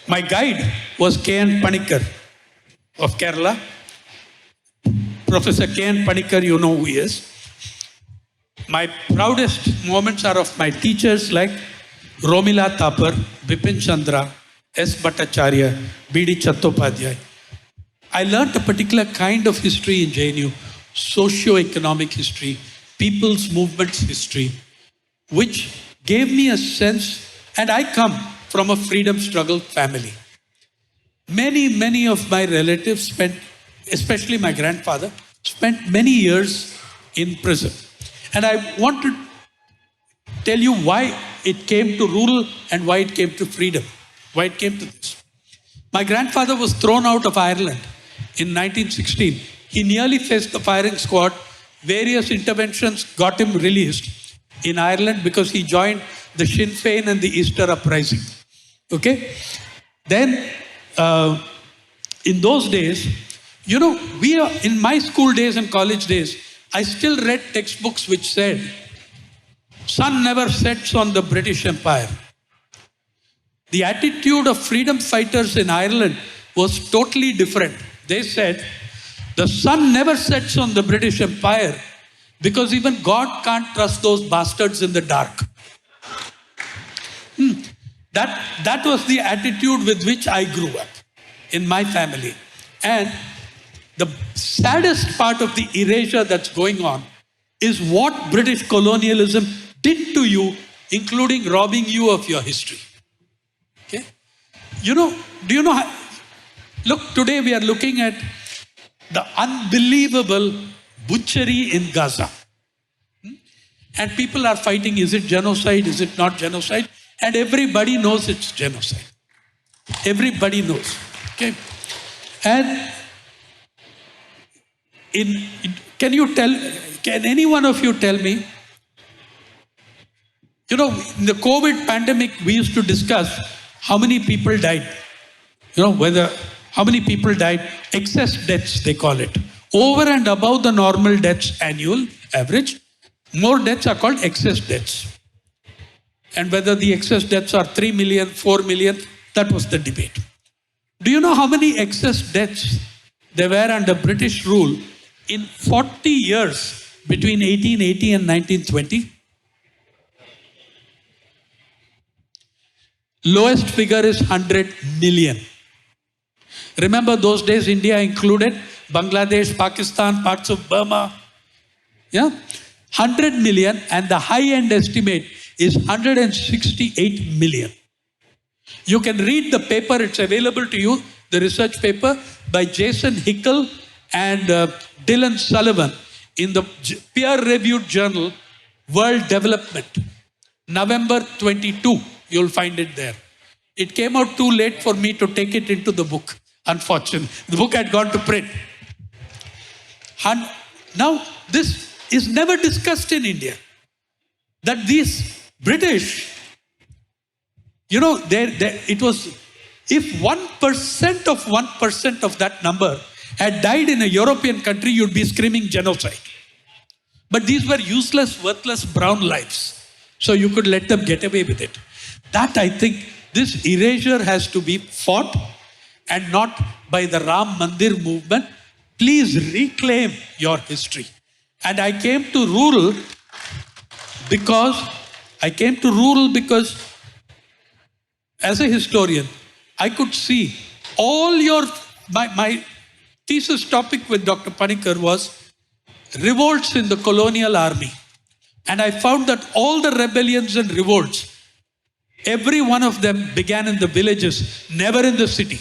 my guide was K.N. Panikkar of Kerala. Professor K.N. Panikkar, you know who he is. My proudest moments are of my teachers like Romila Thapar, Bipin Chandra, S. Bhattacharya, B.D. Chattopadhyay. I learnt a particular kind of history in JNU, socio-economic history, people's movements history, which gave me a sense, and I come from a freedom struggle family. Many of my relatives spent, especially my grandfather, spent many years in prison. And I want to tell you why it came to rural and why it came to freedom, why it came to this. My grandfather was thrown out of Ireland in 1916. He nearly faced the firing squad. Various interventions got him released in Ireland because he joined the Sinn Féin and the Easter Uprising. Okay? Then, in those days, you know, in my school days and college days, I still read textbooks which said, sun never sets on the British Empire. The attitude of freedom fighters in Ireland was totally different. They said, the sun never sets on the British Empire because even God can't trust those bastards in the dark. That was the attitude with which I grew up in my family. And the saddest part of the erasure that's going on is what British colonialism did to you, including robbing you of your history. Okay? You know, do you know how, look, today we are looking at the unbelievable butchery in Gaza. And people are fighting, is it genocide, is it not genocide? And everybody knows it's genocide. Everybody knows. Okay? And can any one of you tell me, you know, in the COVID pandemic, we used to discuss how many people died. You know, how many people died, excess deaths, they call it. Over and above the normal deaths annual average, more deaths are called excess deaths. And whether the excess deaths are 3 million, 4 million, that was the debate. Do you know how many excess deaths there were under British rule in 40 years between 1880 and 1920? Lowest figure is 100 million. Remember those days India included Bangladesh, Pakistan, parts of Burma. Yeah? 100 million, and the high-end estimate is 168 million. You can read the paper, it's available to you, the research paper by Jason Hickel and Dylan Sullivan in the peer-reviewed journal World Development. November 22, you'll find it there. It came out too late for me to take it into the book, unfortunately. The book had gone to print. Now, this is never discussed in India. That these British, you know, it was If 1% of 1% of that number had died in a European country, you'd be screaming genocide. But these were useless, worthless brown lives. So you could let them get away with it. That, I think, this erasure has to be fought and not by the Ram Mandir movement. Please reclaim your history. And I came to rural because as a historian, I could see my thesis topic with Dr. Panikkar was revolts in the colonial army. And I found that all the rebellions and revolts, every one of them began in the villages, never in the city.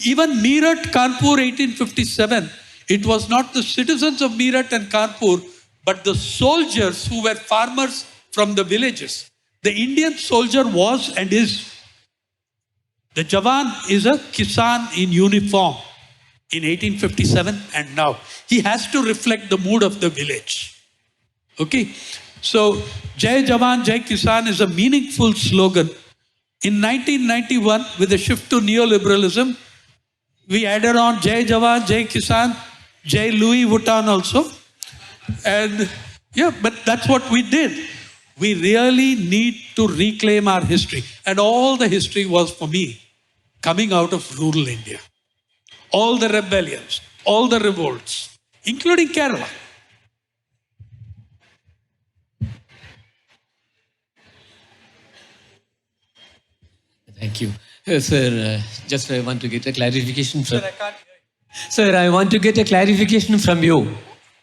Even Meerut, Kanpur, 1857, it was not the citizens of Meerut and Kanpur, but the soldiers who were farmers from the villages. The Indian soldier was and is. The Jawan is a Kisan in uniform in 1857 and now. He has to reflect the mood of the village. Okay? So, Jai Jawan, Jai Kisan is a meaningful slogan. In 1991, with a shift to neoliberalism, we added on Jai Jawan, Jai Kisan, Jai Louis Vuitton also. And yeah, but that's what we did. We really need to reclaim our history. And all the history was, for me, coming out of rural India. All the rebellions, all the revolts, including Kerala. Thank you. Sir, just I want to get a clarification from... Sir, I want to get a clarification from you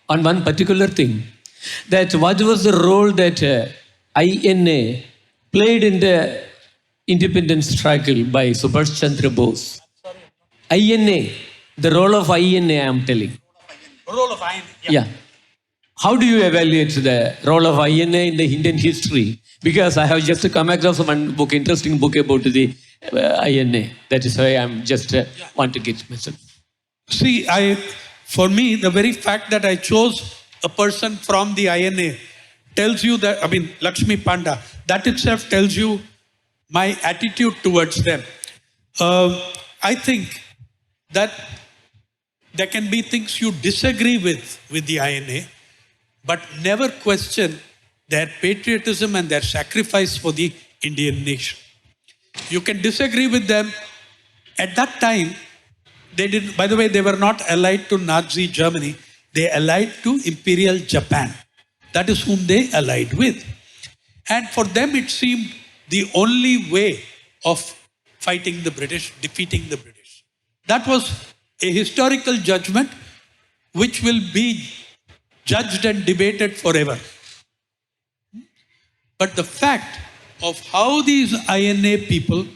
on one particular thing. That what was the role that INA played in the independence struggle by Subhash Chandra Bose? INA, the role of INA, I am telling. Role of INA. Yeah. How do you evaluate the role of INA in the Indian history? Because I have just come across one book, interesting book about the INA. That is why I'm just want to get myself. See, for me, the very fact that I chose a person from the INA tells you that, Lakshmi Panda, that itself tells you my attitude towards them. I think that there can be things you disagree with the INA, but never question their patriotism and their sacrifice for the Indian nation. You can disagree with them. At that time, by the way, they were not allied to Nazi Germany. They allied to Imperial Japan. That is whom they allied with. And for them, it seemed the only way of fighting the British, defeating the British. That was a historical judgment which will be judged and debated forever. But the fact of how these INA people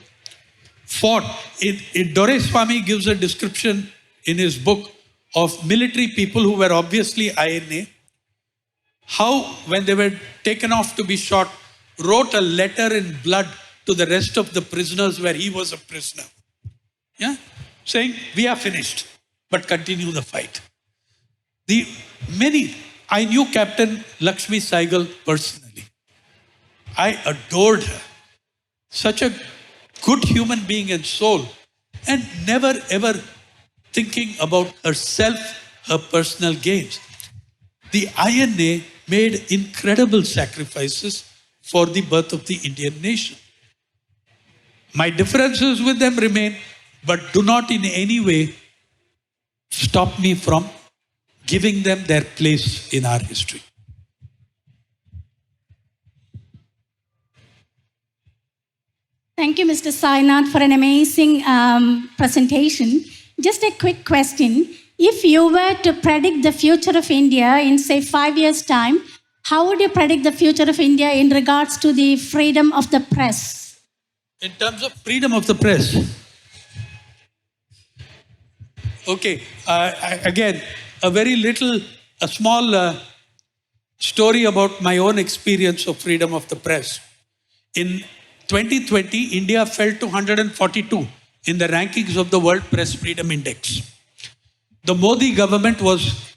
fought, Doraiswamy gives a description in his book of military people who were obviously INA, how when they were taken off to be shot, wrote a letter in blood to the rest of the prisoners where he was a prisoner. Yeah? Saying, we are finished, but continue the fight. I knew Captain Lakshmi Saigal personally. I adored her. Such a good human being and soul, and never ever thinking about herself, her personal gains. The INA made incredible sacrifices for the birth of the Indian nation. My differences with them remain, but do not in any way stop me from giving them their place in our history. Thank you, Mr. Sainath, for an amazing presentation. Just a quick question. If you were to predict the future of India in, say, 5 years' time, how would you predict the future of India in regards to the freedom of the press? In terms of freedom of the press, okay, again, a small story about my own experience of freedom of the press. In 2020, India fell to 142 in the rankings of the World Press Freedom Index. The Modi government was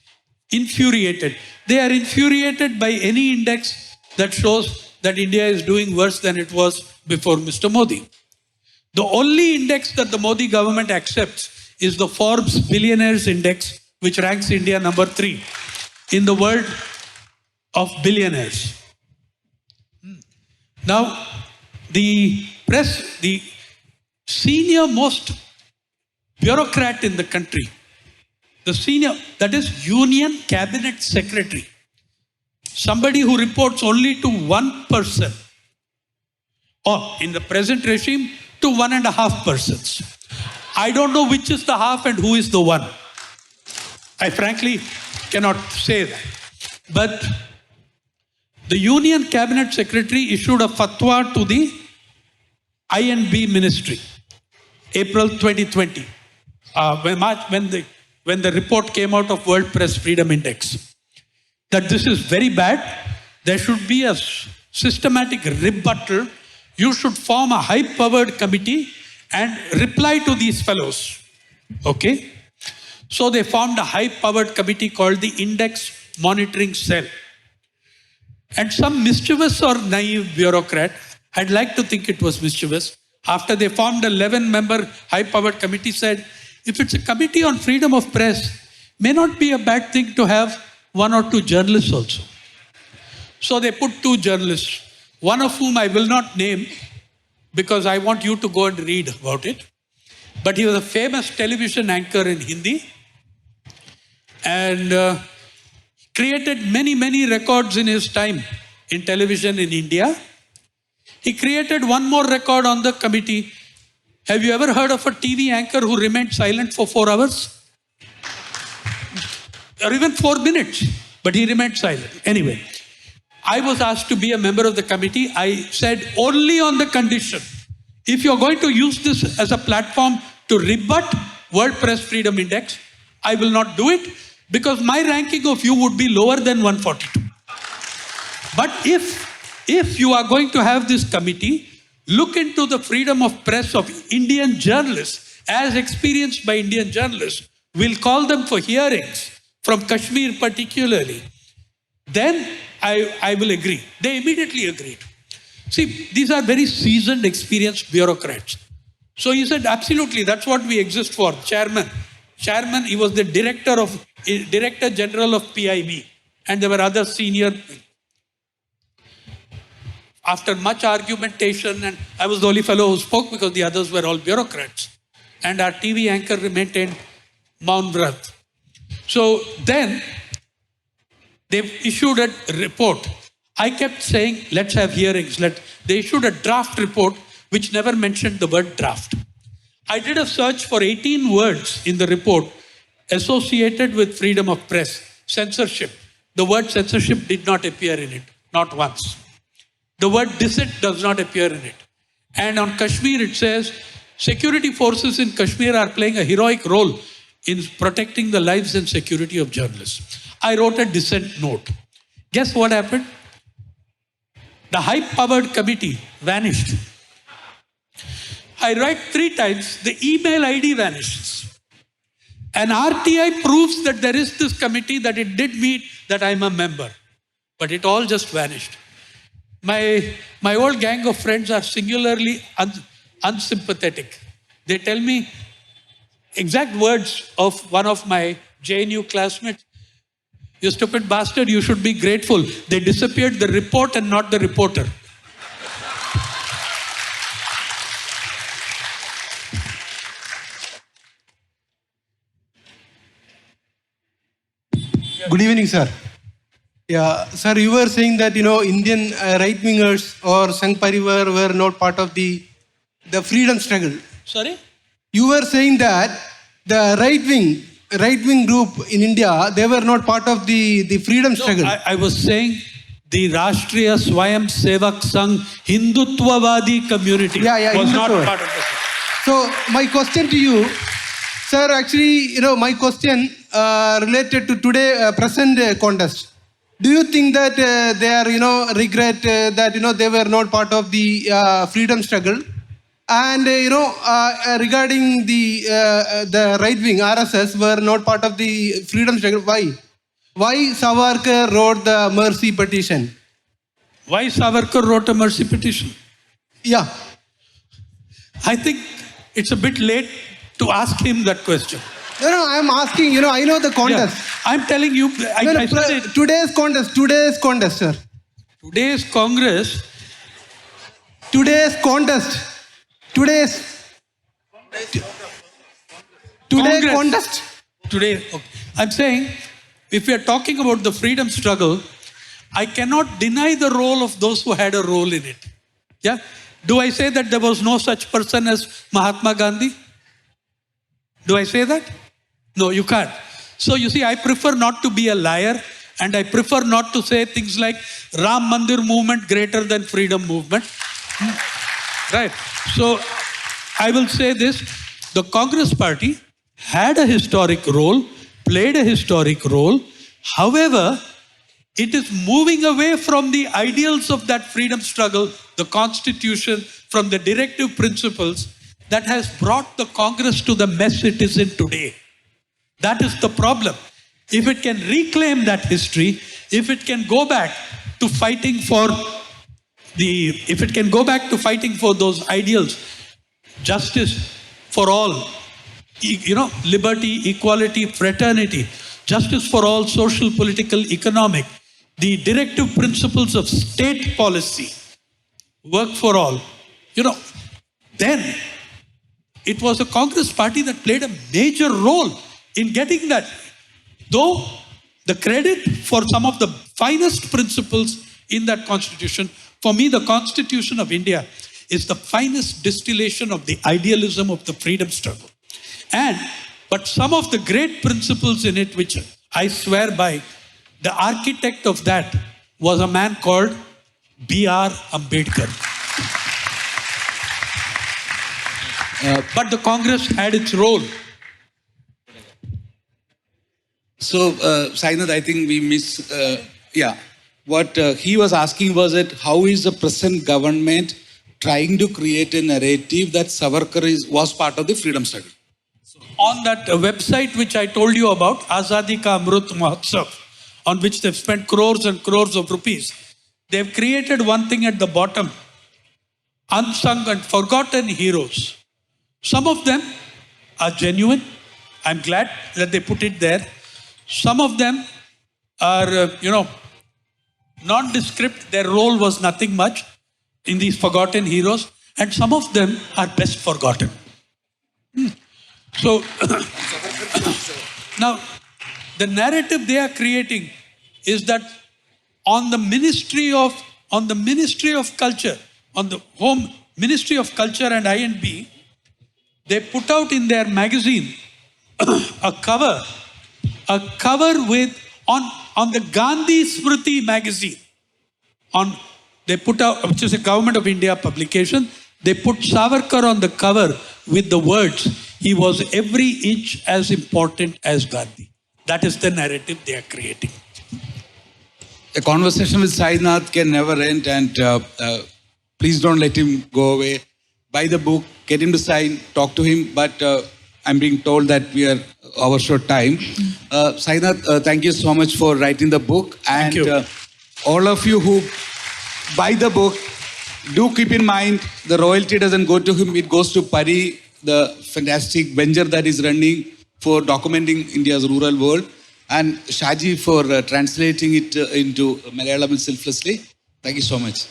infuriated. They are infuriated by any index that shows that India is doing worse than it was before Mr. Modi. The only index that the Modi government accepts is the Forbes Billionaires Index, which ranks India number 3 in the world of billionaires. Now, the senior most bureaucrat in the country, that is Union Cabinet Secretary, somebody who reports only to one person, or in the present regime, to 1.5 persons. I don't know which is the half and who is the one. I frankly cannot say that. But the Union Cabinet Secretary issued a fatwa to the INB Ministry, April 2020, when the report came out of World Press Freedom Index, that this is very bad. There should be a systematic rebuttal. You should form a high-powered committee and reply to these fellows. Okay? So they formed a high-powered committee called the Index Monitoring Cell. And some mischievous or naive bureaucrat, I'd like to think it was mischievous, after they formed a 11-member high-powered committee, said, if it's a committee on freedom of press, may not be a bad thing to have 1 or 2 journalists also. So they put 2 journalists, one of whom I will not name because I want you to go and read about it. But he was a famous television anchor in Hindi and created many records in his time in television in India. He created one more record on the committee. Have you ever heard of a TV anchor who remained silent for 4 hours? Or even 4 minutes, but he remained silent. Anyway, I was asked to be a member of the committee. I said only on the condition, if you're going to use this as a platform to rebut World Press Freedom Index, I will not do it because my ranking of you would be lower than 142. But if you are going to have this committee, look into the freedom of press of Indian journalists as experienced by Indian journalists. We'll call them for hearings from Kashmir particularly. Then I will agree. They immediately agreed. See, these are very seasoned, experienced bureaucrats. So he said, absolutely, that's what we exist for. Chairman, he was the Director General of PIB. And there were other senior. After much argumentation, and I was the only fellow who spoke because the others were all bureaucrats. And our TV anchor maintained Maun Vrat. So then they issued a report. I kept saying, let's have hearings. They issued a draft report which never mentioned the word draft. I did a search for 18 words in the report associated with freedom of press, censorship. The word censorship did not appear in it, not once. The word dissent does not appear in it. And on Kashmir it says, security forces in Kashmir are playing a heroic role in protecting the lives and security of journalists. I wrote a dissent note. Guess what happened? The high-powered committee vanished. I write 3 times, the email ID vanishes. And RTI proves that there is this committee, that it did meet, that I'm a member. But it all just vanished. My old gang of friends are singularly unsympathetic. They tell me exact words of one of my JNU classmates. You stupid bastard, you should be grateful. They disappeared the report and not the reporter. Good evening, sir. Yeah, sir, you were saying that, Indian right-wingers or Sangh Parivar were not part of the freedom struggle. Sorry? You were saying that the right-wing group in India, they were not part of the freedom struggle. I was saying the Rashtriya Swayam Sevak Sangh Hindutvavadi community was not part of this. So my question to you, sir, actually, my question related to today present contest. Do you think that they are, regret that, they were not part of the freedom struggle? And, regarding the right wing, RSS, were not part of the freedom struggle. Why? Why Savarkar wrote the mercy petition? Why Savarkar wrote a mercy petition? Yeah. I think it's a bit late to ask him that question. No, I'm asking, I know the contest. Yeah. I'm telling you, I said it. Today's contest, sir. Today's Congress, Today's contest. Today's Congress. contest. Today, okay. I'm saying, if we are talking about the freedom struggle, I cannot deny the role of those who had a role in it. Yeah? Do I say that there was no such person as Mahatma Gandhi? Do I say that? No, you can't. So you see, I prefer not to be a liar, and I prefer not to say things like Ram Mandir movement greater than freedom movement. Right. So I will say this, the Congress party had a historic role, played a historic role. However, it is moving away from the ideals of that freedom struggle, the constitution, from the directive principles that has brought the Congress to the mess it is in today. That is the problem. If it can reclaim that history, if it can go back to fighting for those ideals, justice for all, liberty, equality, fraternity, justice for all, social, political, economic, the directive principles of state policy, work for all, then it was the Congress party that played a major role in getting that. Though the credit for some of the finest principles in that constitution, for me, the Constitution of India is the finest distillation of the idealism of the freedom struggle. But some of the great principles in it, which I swear by, the architect of that was a man called B.R. Ambedkar. But the Congress had its role. So, Sainath, I think we miss, what he was asking was that how is the present government trying to create a narrative that Savarkar was part of the freedom struggle? On that website which I told you about, Azadi Ka Amrut Mahotsav, on which they've spent crores and crores of rupees, they've created one thing at the bottom, unsung and forgotten heroes. Some of them are genuine. I'm glad that they put it there. Some of them are, nondescript. Their role was nothing much in these forgotten heroes. And some of them are best forgotten. So, now, the narrative they are creating is that on the Ministry of Culture, on the Home Ministry of Culture and I&B, they put out in their magazine a cover with, on the Gandhi Smriti magazine, they put out, which is a Government of India publication, they put Savarkar on the cover with the words, he was every inch as important as Gandhi. That is the narrative they are creating. A conversation with Sainath can never end, and please don't let him go away. Buy the book, get him to sign, talk to him, but I'm being told that we are our short time. Sainath, thank you so much for writing the book. And Thank you. All of you who buy the book, do keep in mind the royalty doesn't go to him, it goes to Pari, the fantastic venture that is running for documenting India's rural world, and Shaji for translating it into Malayalam selflessly. Thank you so much.